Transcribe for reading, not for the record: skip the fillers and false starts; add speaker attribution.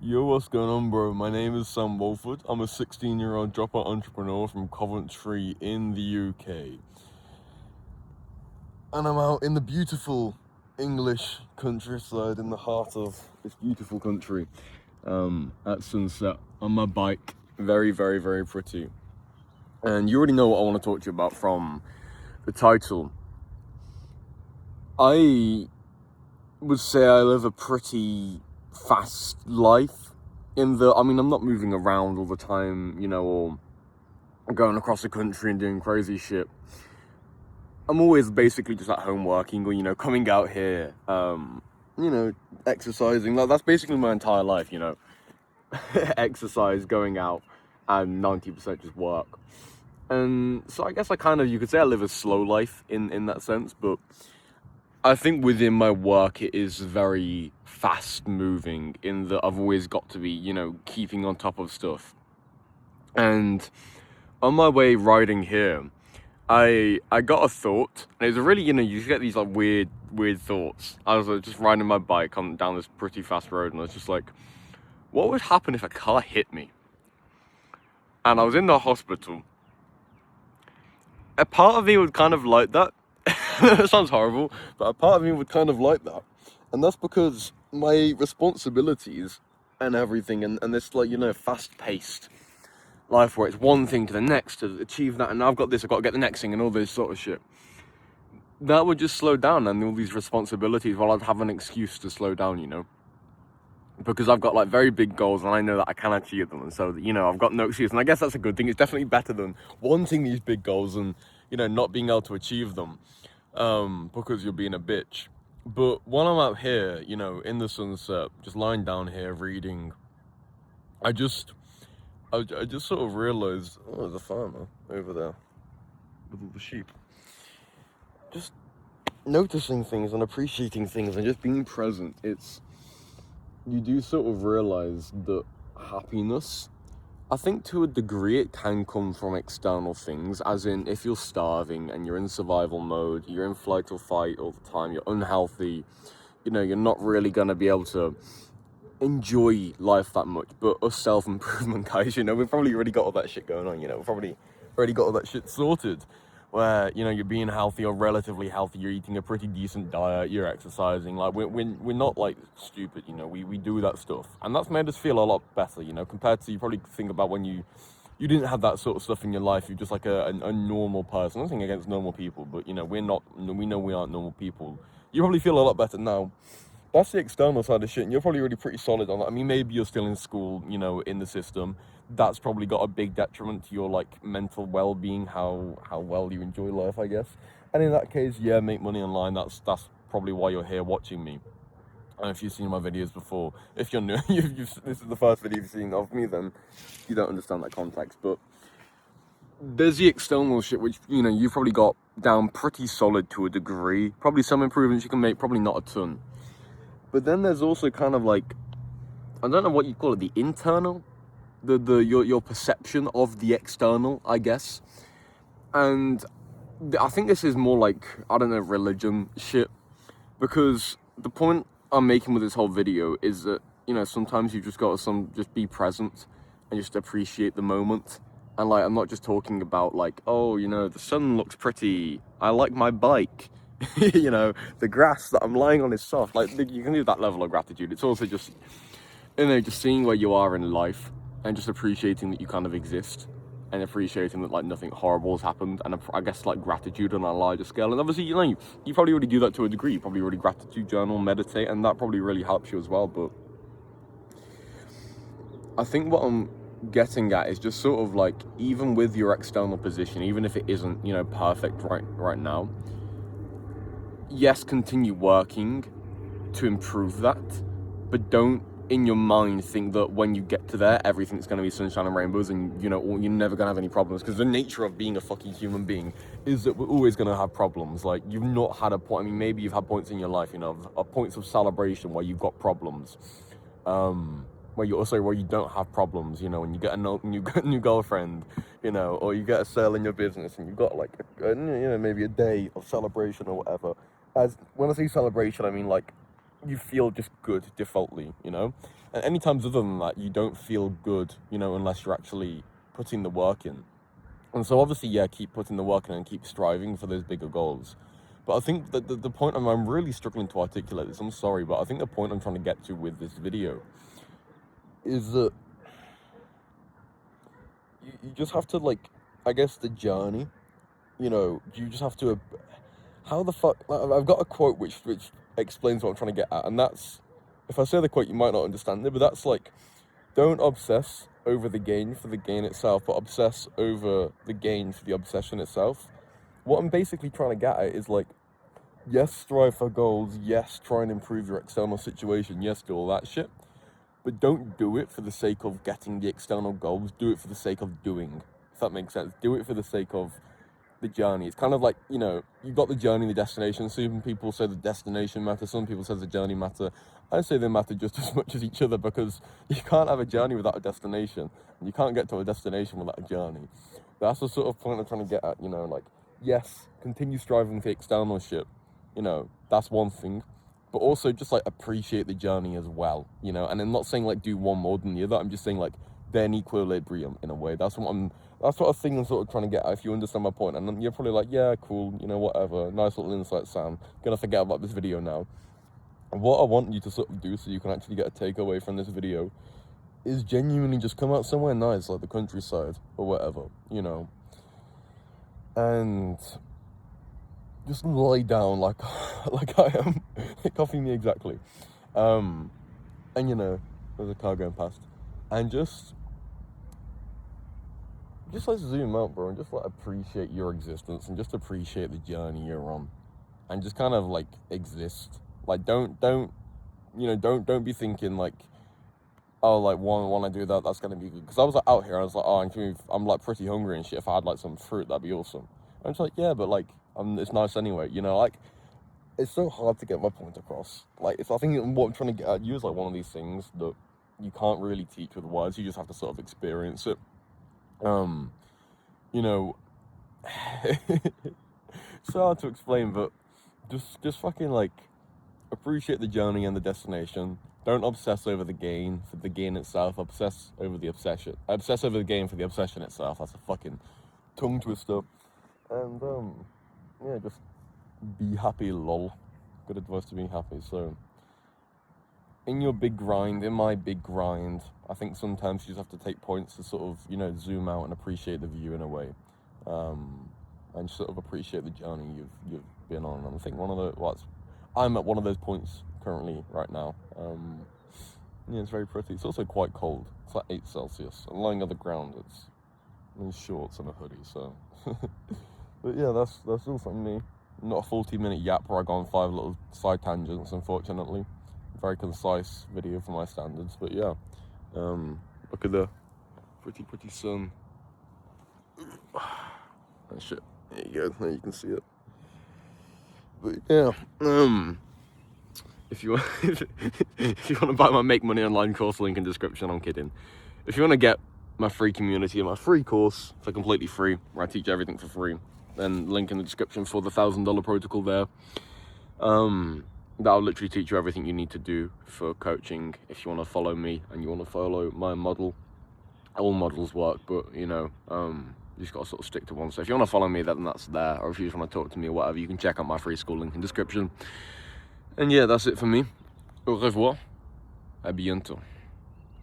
Speaker 1: Yo, what's going on, bro? My name is Sam Wolford. I'm a 16-year-old dropout entrepreneur from Coventry in the UK. And I'm out in the beautiful English countryside in the heart of this beautiful country at sunset on my bike. Very, very, very pretty. And you already know what I want to talk to you about from the title. I would say I live a pretty fast life I'm not moving around all the time, or going across the country and doing crazy shit. I'm always basically just at home working or, coming out here, exercising. Like, that's basically my entire life, exercise, going out, and 90% just work. And so I guess you could say I live a slow life in that sense, but I think within my work it is very fast moving in that I've always got to be, keeping on top of stuff. And on my way riding here, I got a thought, and it's really, you get these like weird thoughts. I was just riding my bike down this pretty fast road, and I was just like, what would happen if a car hit me? And I was in the hospital. A part of me would kind of like that. It sounds horrible, but a part of me would kind of like that. And that's because my responsibilities and everything, and this fast-paced life where it's one thing to the next to achieve that, and I've got to get the next thing and all this sort of shit. That would just slow down, and all these responsibilities, well, I'd have an excuse to slow down, because I've got like very big goals and I know that I can achieve them, and so I've got no excuse. And I guess that's a good thing. It's definitely better than wanting these big goals and not being able to achieve them because you're being a bitch. But while I'm out here, in the sunset, just lying down here reading, I just sort of realized, oh, there's a farmer over there with all the sheep. Just noticing things and appreciating things and just being present. You do sort of realize that happiness, I think to a degree it can come from external things, as in if you're starving and you're in survival mode, you're in flight or fight all the time, you're unhealthy, you're not really going to be able to enjoy life that much. But us self-improvement guys, we've probably already got all that shit going on, we've probably already got all that shit sorted, where, you're being healthy or relatively healthy, you're eating a pretty decent diet, you're exercising, like, we're not, like, stupid, we do that stuff, and that's made us feel a lot better, compared to, you probably think about when you didn't have that sort of stuff in your life, you're just like a normal person. Nothing against normal people, but, we know we aren't normal people. You probably feel a lot better now. That's the external side of shit, and you're probably already pretty solid on that. I mean, maybe you're still in school, in the system. That's probably got a big detriment to your, like, mental well-being, how well you enjoy life, I guess. And in that case, yeah, make money online. That's probably why you're here watching me. And if you've seen my videos before, if you're new, this is the first video you've seen of me, then you don't understand that context. But there's the external shit, which, you've probably got down pretty solid to a degree. Probably some improvements you can make, probably not a ton. But then there's also kind of like, I don't know what you call it, the internal, your perception of the external, I guess. And I think this is more like, I don't know, religion shit, because the point I'm making with this whole video is that, sometimes you just got to just be present and just appreciate the moment. And like, I'm not just talking about like, oh, the sun looks pretty, I like my bike. The grass that I'm lying on is soft. Like, you can do that level of gratitude. It's also just, just seeing where you are in life and just appreciating that you kind of exist and appreciating that, like, nothing horrible has happened. And I guess, like, gratitude on a larger scale. And obviously, you probably already do that to a degree. You probably already gratitude journal, meditate, and that probably really helps you as well. But I think what I'm getting at is just sort of like, even with your external position, even if it isn't, perfect right now, yes, continue working to improve that, but don't in your mind think that when you get to there, everything's going to be sunshine and rainbows and, you're never going to have any problems, because the nature of being a fucking human being is that we're always going to have problems. Like, you've not had a point, maybe you've had points in your life, points of celebration where you've got problems, where you don't have problems, when you get a new girlfriend, or you get a sale in your business and you've got like, maybe a day of celebration or whatever. When I say celebration, I mean like you feel just good defaultly, you know? And any times other than that, you don't feel good, you know, unless you're actually putting the work in. And so obviously, yeah, keep putting the work in and keep striving for those bigger goals. But I think that the point, I'm really struggling to articulate this, I'm sorry, but I think the point I'm trying to get to with this video is that you just have to, like, I guess the journey, you know, you just have to, how the fuck, like, I've got a quote which explains what I'm trying to get at, and that's, if I say the quote, you might not understand it, but that's like, don't obsess over the gain for the gain itself, but obsess over the gain for the obsession itself. What I'm basically trying to get at is, like, yes, strive for goals, yes, try and improve your external situation, yes, do all that shit, but don't do it for the sake of getting the external goals, do it for the sake of doing, if that makes sense. Do it for the sake of the journey. It's kind of like, you know, you've got the journey, the destination. Some people say the destination matters, some people say the journey matter. I say they matter just as much as each other, because you can't have a journey without a destination, and you can't get to a destination without a journey. That's the sort of point I'm trying to get at, you know, like, yes, continue striving for external shit, you know, that's one thing, but also just, like, appreciate the journey as well, you know. And I'm not saying, like, do one more than the other, I'm just saying, like, they're in equilibrium in a way. That's what I think I'm sort of trying to get at, if you understand my point. And you're probably like, yeah, cool, you know, whatever, nice little insight, Sam, gonna forget about this video now. And what I want you to sort of do, so you can actually get a takeaway from this video, is genuinely just come out somewhere nice, like the countryside, or whatever, you know, and just lie down like I am. Copy me exactly. And, you know, there's a car going past, and just like zoom out, bro, and just, like, appreciate your existence, and just appreciate the journey you're on, and just kind of, like, exist. Like, don't you know, don't be thinking, like, oh, like, when I do that, that's gonna be good. Because I was, like, out here, I was like, oh, I'm like pretty hungry and shit. If I had, like, some fruit, that'd be awesome. I'm just like, yeah, but, like, it's nice anyway, you know. Like, it's so hard to get my point across. Like, I think what I'm trying to get at you is, like, one of these things that you can't really teach with words. You just have to sort of experience it. You know, it's so hard to explain, but just fucking, like, appreciate the journey and the destination. Don't obsess over the gain for the gain itself. Obsess over the obsession. Obsess over the gain for the obsession itself. That's a fucking tongue twister. And yeah, just be happy, lol. Good advice to be happy. So, in your big grind, in my big grind, I think sometimes you just have to take points to sort of, you know, zoom out and appreciate the view in a way, and sort of appreciate the journey you've been on. And I think I'm at one of those points currently right now. Yeah, it's very pretty. It's also quite cold. It's like 8 Celsius. I'm lying on the ground. It's in shorts and a hoodie. So, but yeah, that's all from me. Not a 40-minute yap where I go on 5 little side tangents, unfortunately. Very concise video for my standards, but yeah, look at the pretty sun. Oh shit, there you go, there you can see it. But yeah, if you want if you want to buy my Make Money Online course, link in description. I'm kidding. If you want to get my free community and my free course for completely free, where I teach everything for free, then link in the description for the $1,000 protocol there. That'll literally teach you everything you need to do for coaching. If you want to follow me and you want to follow my model, all models work, but, you know, you just got to sort of stick to one. So if you want to follow me, then that's there. Or if you just want to talk to me or whatever, you can check out my free school, link in description. And yeah, that's it for me. Au revoir. À bientôt.